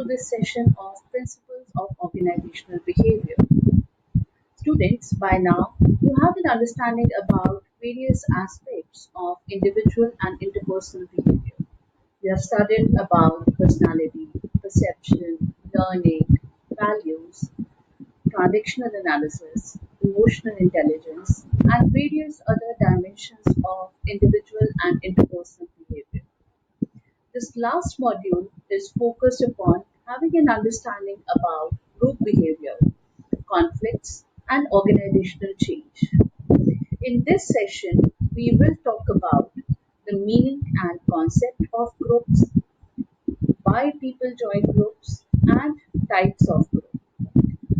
to this session of Principles of Organizational Behavior. Students, by now you have an understanding about various aspects of individual and interpersonal behavior. We have studied about personality, perception, learning, values, transactional analysis, emotional intelligence, and various other dimensions of individual and interpersonal behavior. This last module is focused upon having an understanding about group behavior, conflicts, and organizational change. In this session, we will talk about the meaning and concept of groups, why people join groups, and types of group.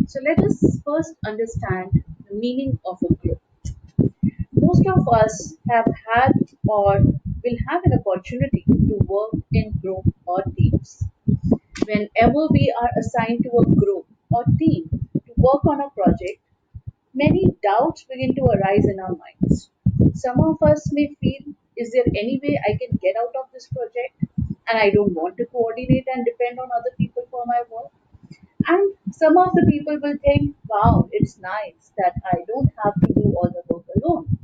So let us first understand the meaning of a group. Most of us have had or will have an opportunity to work in group or teams. Whenever we are assigned to a group or team to work on a project, many doubts begin to arise in our minds. Some of us may feel, is there any way I can get out of this project? And I don't want to coordinate and depend on other people for my work. And some of the people will think, wow, it's nice that I don't have to do all the work alone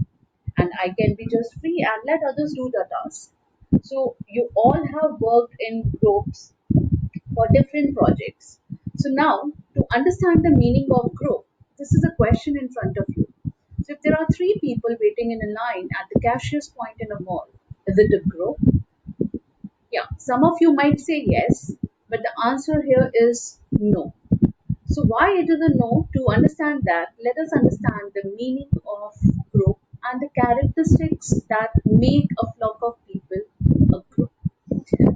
and I can be just free and let others do the task. So you all have worked in groups for different projects. So now to understand the meaning of group, this is a question in front of you. So if there are three people waiting in a line at the cashier's point in a mall, is it a group? Yeah, some of you might say yes, but the answer here is no. So why it is a no? To understand that, let us understand the meaning of group and the characteristics that make a flock of people a group.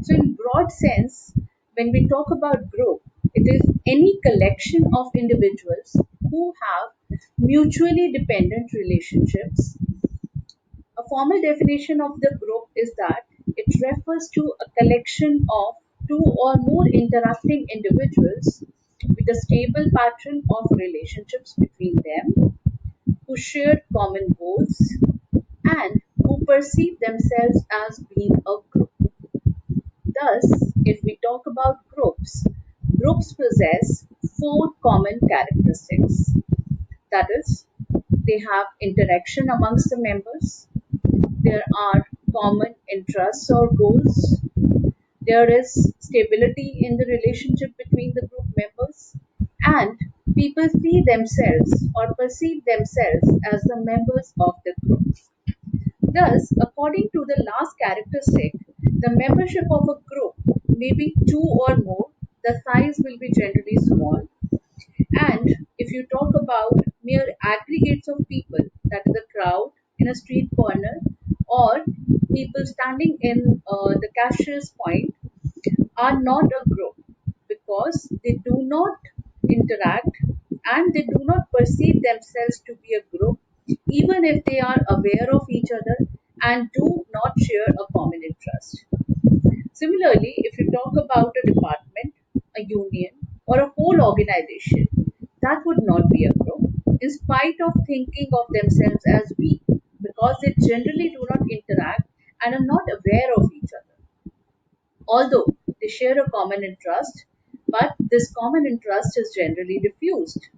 So in broad sense, when we talk about group, it is any collection of individuals who have mutually dependent relationships. A formal definition of the group is that it refers to a collection of two or more interacting individuals with a stable pattern of relationships between them who share common goals and who perceive themselves as being a group. Thus, if we talk about groups, groups possess four common characteristics. That is, they have interaction amongst the members, there are common interests or goals, there is stability in the relationship between the group members, and people see themselves or perceive themselves as the members of the group. Thus, according to the last characteristic, the membership of a group may be two or more, the size will be generally small, and if you talk about mere aggregates of people, that is a crowd in a street corner or people standing in the cashier's point, are not a group because they do not interact and they do not perceive themselves to be a group, even if they are aware of each other and do not share a common interest. Similarly, if you talk about a department, a union, or a whole organization, that would not be a group, in spite of thinking of themselves as we, because they generally do not interact and are not aware of each other. Although they share a common interest, but this common interest is generally diffused.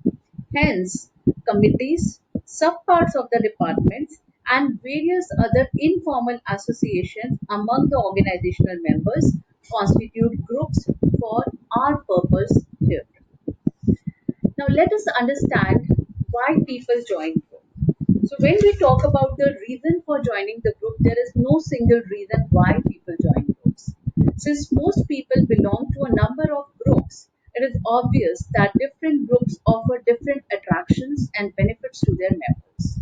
Hence, committees, subparts of the departments, and various other informal associations among the organizational members constitute groups for our purpose here. Now, let us understand why people join group. So, when we talk about the reason for joining the group, there is no single reason why people join groups. Since most people belong to a number of groups, it is obvious that different groups offer different attractions and benefits to their members.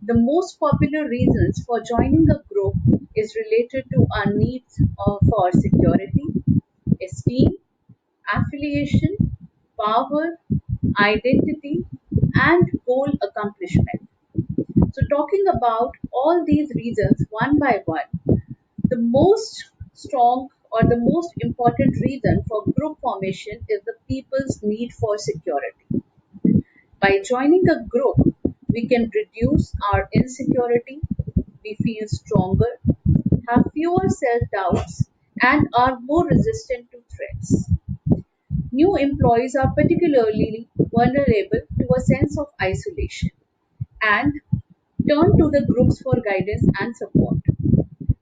The most popular reasons for joining a group is related to our needs for security, esteem, affiliation, power, identity, and goal accomplishment. So, talking about all these reasons one by one, the most strong or the most important reason for group formation is the people's need for security. By joining a group, we can reduce our insecurity, we feel stronger, have fewer self doubts, and are more resistant to threats. New employees are particularly vulnerable to a sense of isolation and turn to the groups for guidance and support.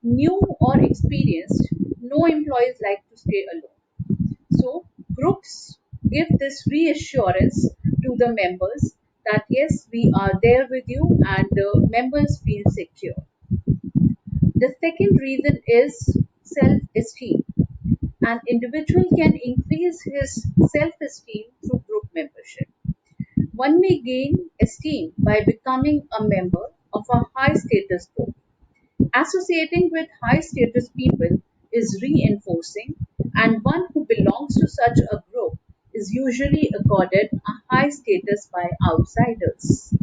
New or experienced, no employees like to stay alone. So, groups give this reassurance to the members that yes, we are there with you and the members feel secure. The second reason is self esteem. An individual can increase his self esteem through group membership. One may gain esteem by becoming a member of a high status group. Associating with high status people is reinforcing, and one who belongs to such a group is usually accorded a high status by outsiders.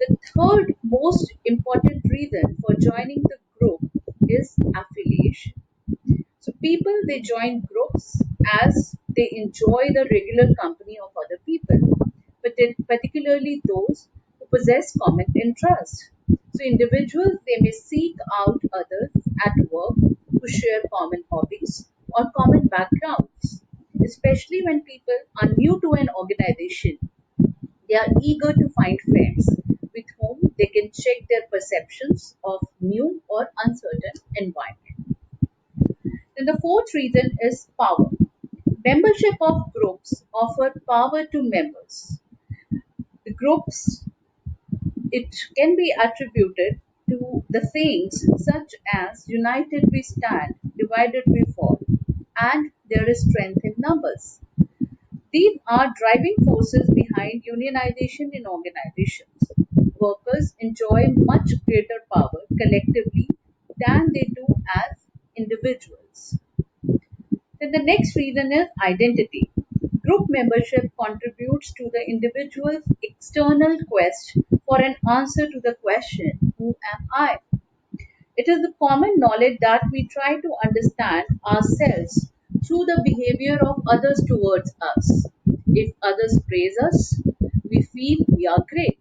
The third most important reason for joining the group is affiliation. So people they join groups as they enjoy the regular company of other people, but particularly those who possess common interests. So individuals they may seek out others at work who share common hobbies or common backgrounds. Especially when people are new to an organization, they are eager to find friends with whom they can check their perceptions of new or uncertain environment. Then the fourth reason is power. Membership of groups offer power to members. The groups it can be attributed to the sayings such as united we stand, divided we fall, and there is strength in numbers. These are driving forces behind unionization in organizations. Workers enjoy much greater power collectively than they do as individuals. Then the next reason is identity. Group membership contributes to the individual's external quest for an answer to the question, who am I? It is the common knowledge that we try to understand ourselves through the behavior of others towards us. If others praise us, we feel we are great.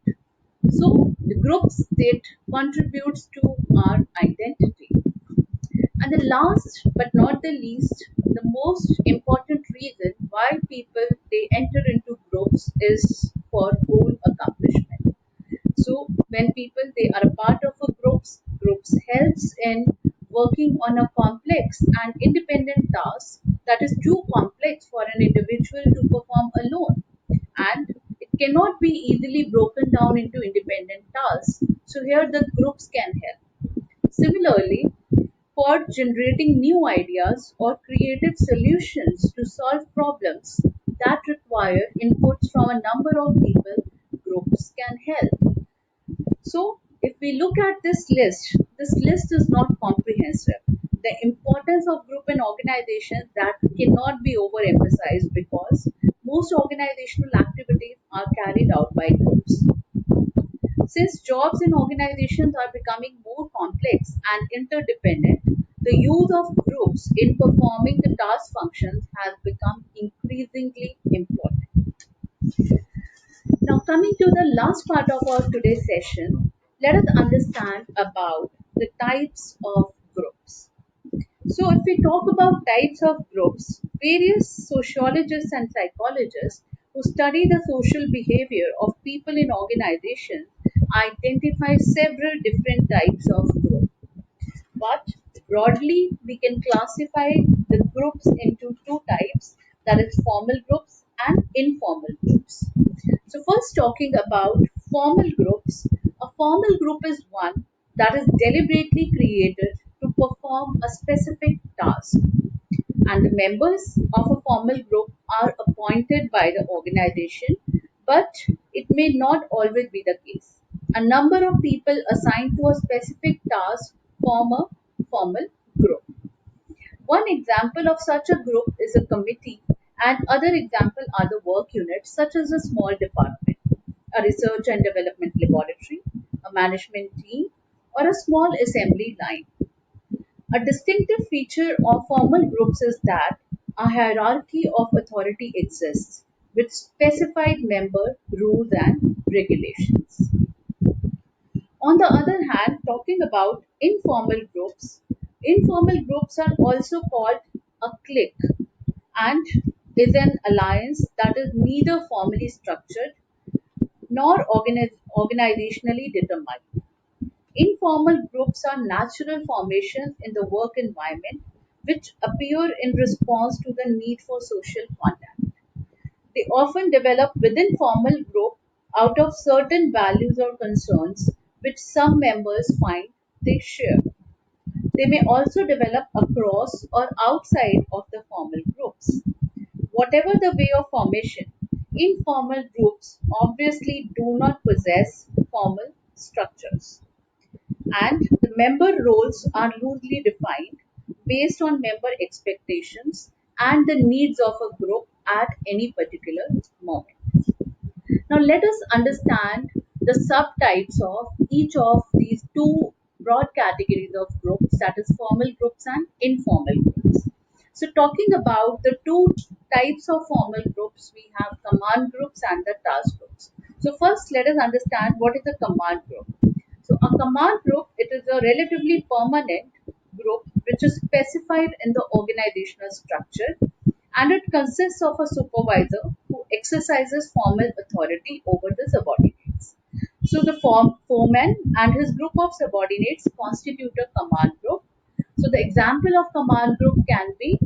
So the group state contributes to our identity. And the last but not the least, the most important reason why people they enter into groups is for goal accomplishment. So when people they are a part of a groups helps in working on a complex and independent task that is too complex for an individual to perform alone, and it cannot be easily broken down into independent tasks. So here the groups can help. Similarly, for generating new ideas or creative solutions to solve problems that require inputs from a number of people, groups can help. So, if we look at this list is not comprehensive. The importance of group and organization that cannot be overemphasized because most organizational activities are carried out by groups. Since jobs in organizations are becoming more complex and interdependent, the use of groups in performing the task functions has become increasingly important. Now, coming to the last part of our today's session, let us understand about the types of groups. So, if we talk about types of groups, various sociologists and psychologists who study the social behavior of people in organizations identify several different types of groups. But broadly, we can classify the groups into two types, that is, formal groups and informal groups. So, first, talking about formal groups, a formal group is one that is deliberately created to perform a specific task, and the members of a formal group are appointed by the organization, but it may not always be the case. A number of people assigned to a specific task form a formal group. One example of such a group is a committee, and other example are the work units such as a small department, a research and development laboratory, a management team, or a small assembly line. A distinctive feature of formal groups is that a hierarchy of authority exists with specified member rules and regulations. On the other hand, talking about informal groups are also called a clique, and is an alliance that is neither formally structured nor organizationally determined. Informal groups are natural formations in the work environment which appear in response to the need for social contact. They often develop within formal group out of certain values or concerns which some members find they share. They may also develop across or outside of the formal groups. Whatever the way of formation, informal groups obviously do not possess formal structures, and the member roles are loosely defined based on member expectations and the needs of a group at any particular moment. Now, let us understand the subtypes of each of these two broad categories of groups, that is, formal groups and informal groups. So, talking about the two types of formal groups, we have command groups and the task groups. So, first, let us understand what is a command group. So, a command group, it is a relatively permanent group which is specified in the organizational structure, and it consists of a supervisor who exercises formal authority over the subordinates. So the foreman and his group of subordinates constitute a command group. So the example of command group can be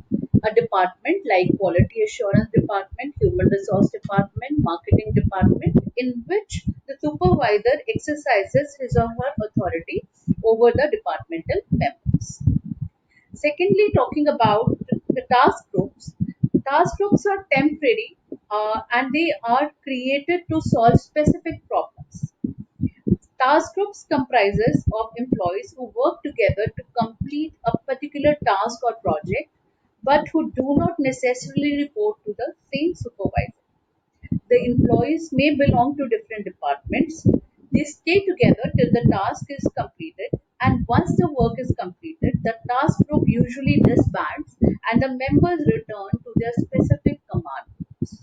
a department like quality assurance department, human resource department, marketing department, in which the supervisor exercises his or her authority over the departmental members. Secondly, talking about the task groups are temporary and they are created to solve specific problems. Task groups comprises of employees who work together to complete a particular task or project, but who do not necessarily report to the same supervisor. The employees may belong to different departments. They stay together till the task is completed, and once the work is completed, the task group usually disbands and the members return to their specific command groups.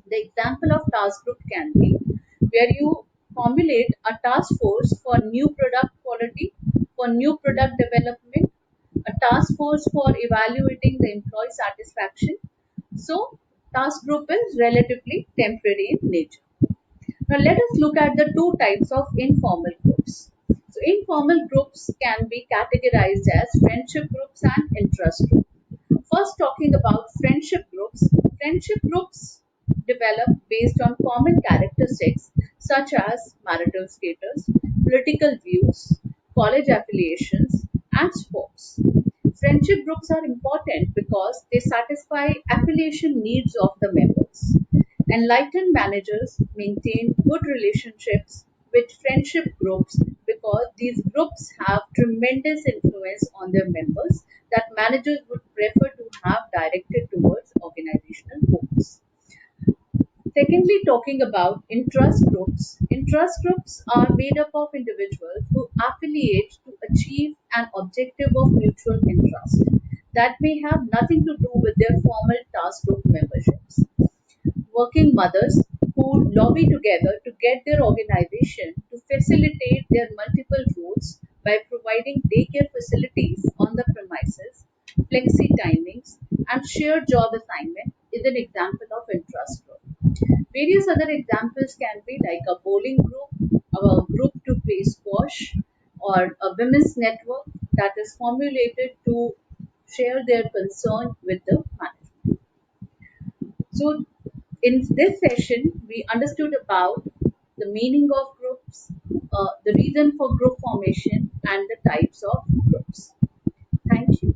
The example of task group can be where you formulate a task force for new product quality, for new product development, a task force for evaluating the employee satisfaction. So, task group is relatively temporary in nature. Now, let us look at the two types of informal groups. So, informal groups can be categorized as friendship groups and interest groups. First, talking about friendship groups develop based on common characteristics such as marital status, political views, college affiliations, and sports. Friendship groups are important because they satisfy affiliation needs of the members. Enlightened managers maintain good relationships with friendship groups because these groups have tremendous influence on their members that managers would prefer to have directed towards organizational goals. Secondly, talking about interest groups. Interest groups are made up of individuals who affiliate to achieve an objective of mutual interest that may have nothing to do with their formal task group memberships. Working mothers who lobby together to get their organization to facilitate their multiple roles by providing daycare facilities on the premises, flexi timings, and shared job assignment is an example of interest group. Various other examples can be like a bowling group, a group to play squash, or a women's network that is formulated to share their concern with the management. So, in this session, we understood about the meaning of groups, the reason for group formation, and the types of groups. Thank you.